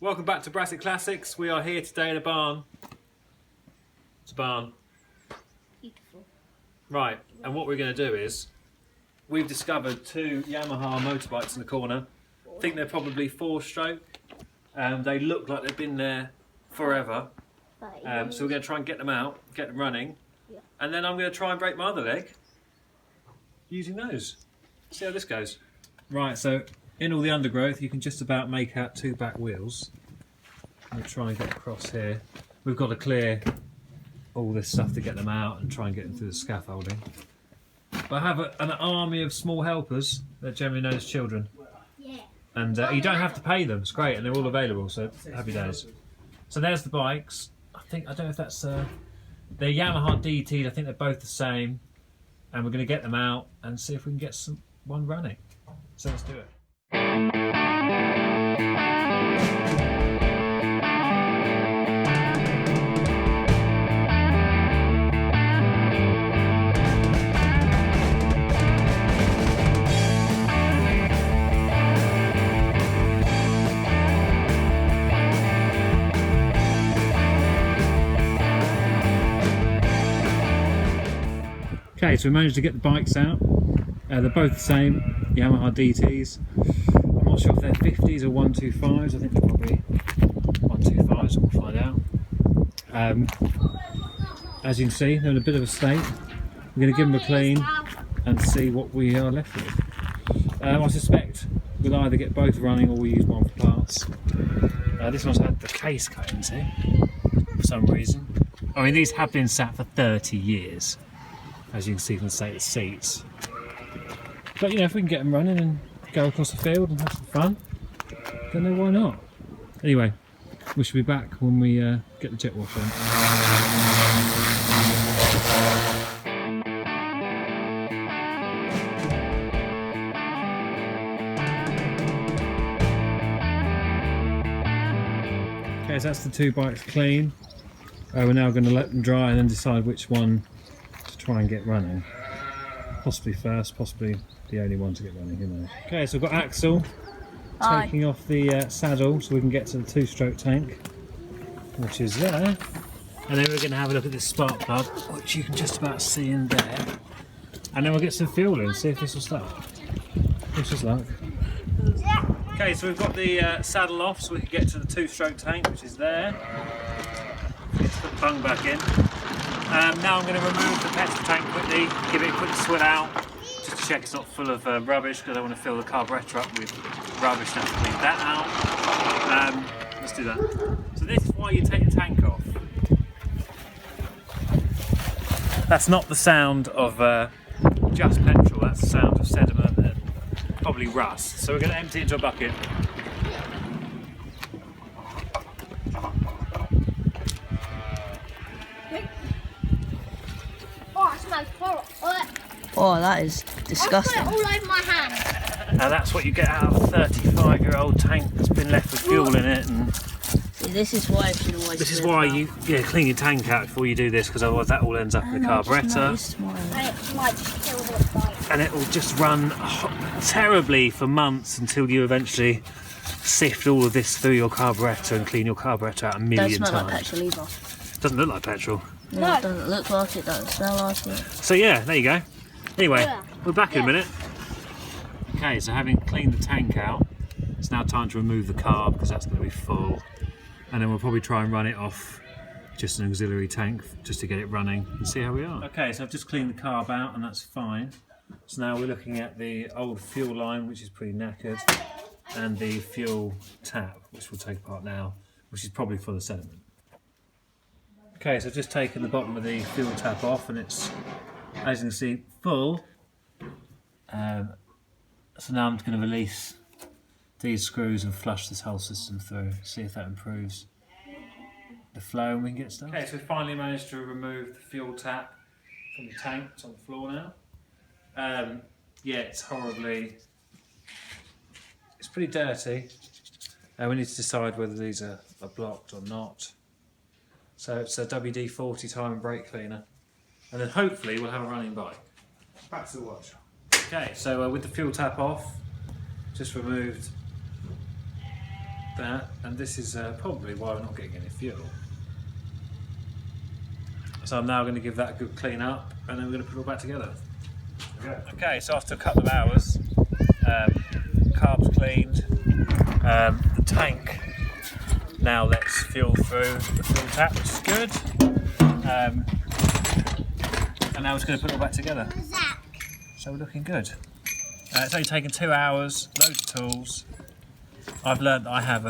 Welcome back to Brassic Classics. We are here today in a barn. It's a barn. Beautiful. Right, and what we're going to do is, we've discovered two Yamaha motorbikes in the corner. I think they're probably 4-stroke. They look like they've been there forever. So we're going to try and get them out, get them running. Yeah. And then I'm going to try and break my other leg using those. See how this goes. Right, so in all the undergrowth you can just about make out two back wheels. I'm going to try and get across here. We've got to clear all this stuff to get them out and try and get them through the scaffolding. But I have an army of small helpers. They're generally known as children. Yeah. And you don't have to pay them, it's great, and they're all available, so happy days. So there's the bikes. I don't know if that's, they're Yamaha DT, I think they're both the same. And we're going to get them out and see if we can get one running. So let's do it. Okay, so we managed to get the bikes out. They're both the same, Yamaha DTs. I'm not sure if they're 50s or 125s. I think they're probably 125s, we'll find out. As you can see, they're in a bit of a state. We're going to give them a clean and see what we are left with. I suspect we'll either get both running or we'll use one for parts. This one's had the case cut into for some reason. I mean, these have been sat for 30 years. As you can see from the state of the seats. But you know, if we can get them running and go across the field and have some fun, then why not? Anyway, we should be back when we get the jet wash on. Okay, so that's the two bikes clean. We're now going to let them dry and then decide which one try and get running. Possibly first, possibly the only one to get running, who knows. Okay, so we've got Axel taking off the saddle so we can get to the 2-stroke tank, which is there. And then we're going to have a look at this spark plug, which you can just about see in there. And then we'll get some fuel in, see if this will start. Wish us luck. Okay, so we've got the saddle off so we can get to the 2-stroke tank, which is there. Let's put the bung back in. Now I'm going to remove the petrol tank quickly, give it a quick swim out, just to check it's not full of rubbish, because I don't want to fill the carburettor up with rubbish and have to clean that out. Let's do that. So this is why you take the tank off. That's not the sound of just petrol, that's the sound of sediment and probably rust. So we're going to empty it into a bucket. Oh, that is disgusting. I put it all over my hand. Now that's what you get out of a 35-year-old tank that's been left with fuel in it. And see, this is why this is why you clean your tank out before you do this, because otherwise that all ends up in the carburettor. And it will just run terribly for months until you eventually sift all of this through your carburettor and clean your carburettor out a million times. Doesn't smell like petrol either. Doesn't look like petrol. No, it doesn't look like it, doesn't smell like it. So yeah, there you go. Anyway, we're back in a minute. Okay, so having cleaned the tank out, it's now time to remove the carb because that's going to be full. And then we'll probably try and run it off just an auxiliary tank just to get it running and see how we are. Okay, so I've just cleaned the carb out and that's fine. So now we're looking at the old fuel line, which is pretty knackered, and the fuel tap, which we'll take apart now, which is probably full of sediment. Okay, so I've just taken the bottom of the fuel tap off and it's, as you can see, full. So now I'm going to release these screws and flush this whole system through, see if that improves the flow and we can get started. Okay, so we finally managed to remove the fuel tap from the tank. It's on the floor now. Yeah, it's pretty dirty. We need to decide whether these are blocked or not. So it's a WD-40 tire and brake cleaner. And then hopefully we'll have a running bike. Back to the workshop. Okay, so with the fuel tap off, just removed that, and this is probably why we're not getting any fuel. So I'm now going to give that a good clean up, and then we're going to put it all back together. Okay, so after a couple of hours, carbs cleaned, the tank now lets fuel through the fuel tap, which is good. And now we're just going to put it all back together. So we're looking good. It's only taken 2 hours, loads of tools. I've learned that I have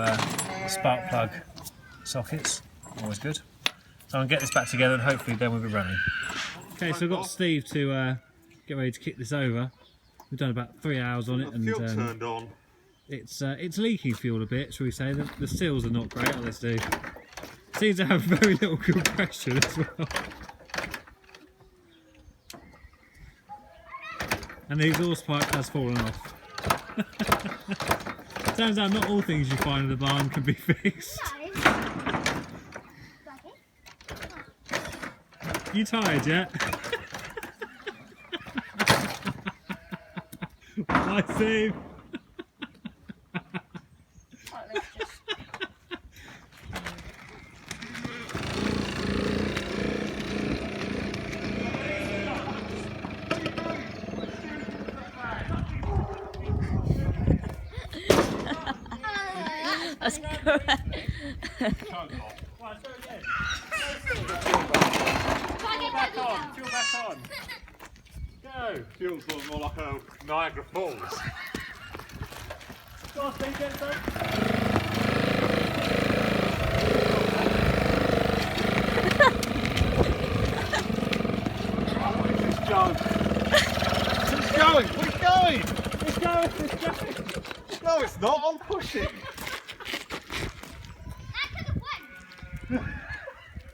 spark plug sockets, always good. So I'm going to get this back together and hopefully then we'll be running. Okay, so I've got Steve to get ready to kick this over. We've done about 3 hours on it, and fuel turned on. It's leaking fuel a bit, shall we say. The seals are not great, are they, Steve? Seems to have very little compression as well. And the exhaust pipe has fallen off. Turns out not all things you find in the barn can be fixed. You tired yet? Bye, Steve. That's correct. Fuel back on. Go. Fuel's more like a Niagara Falls. Go on, Steve, get some. It's going! It's going! It's going! It's going! No, it's not. I'm pushing.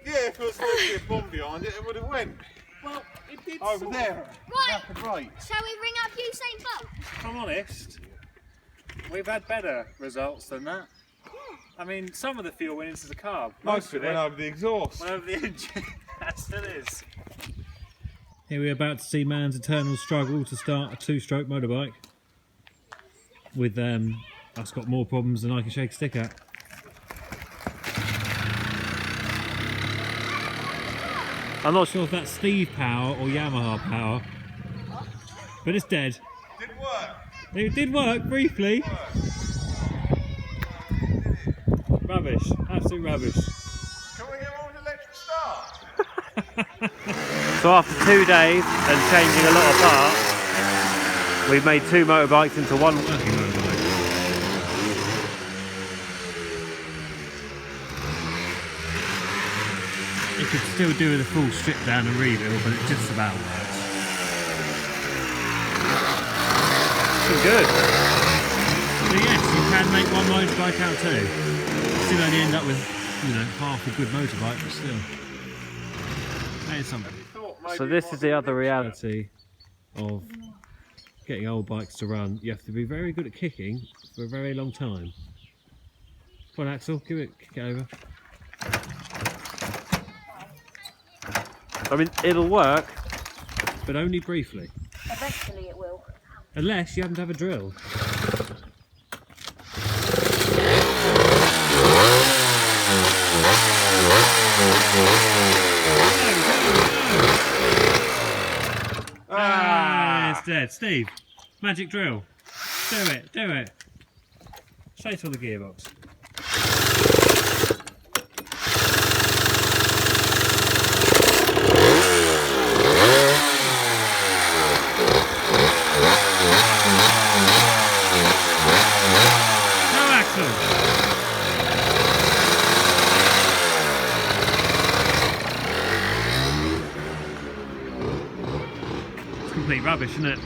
Yeah, if there was literally a bomb behind it, it would have went. Well, it did Over sort there. Right. Right. Shall we ring up Usain Bolt? If I'm honest, we've had better results than that. I mean, some of the fuel went into the carb. Most of it went over the exhaust. Went over the engine. That still is. Here we're about to see man's eternal struggle to start a two-stroke motorbike. With us got more problems than I can shake a stick at. I'm not sure if that's Steve power or Yamaha power, but it's dead. Didn't work. It did work briefly. Rubbish, absolute rubbish. Can we get one with electric start? So after 2 days and changing a lot of parts, we've made 2 motorbikes into one working motorbike. It could still do with a full strip down and rebuild, but it just about works. Looking good. So yes, you can make one motorbike out too. Still only end up with, you know, half a good motorbike, but still. That is something. So this is the other reality of getting old bikes to run. You have to be very good at kicking for a very long time. Come on, Axel, kick it over. I mean, it'll work, but only briefly. Eventually it will. Unless you happen to have a drill. It's dead. Steve, magic drill. Do it, do it. Straight on the gearbox. It's complete rubbish, isn't it?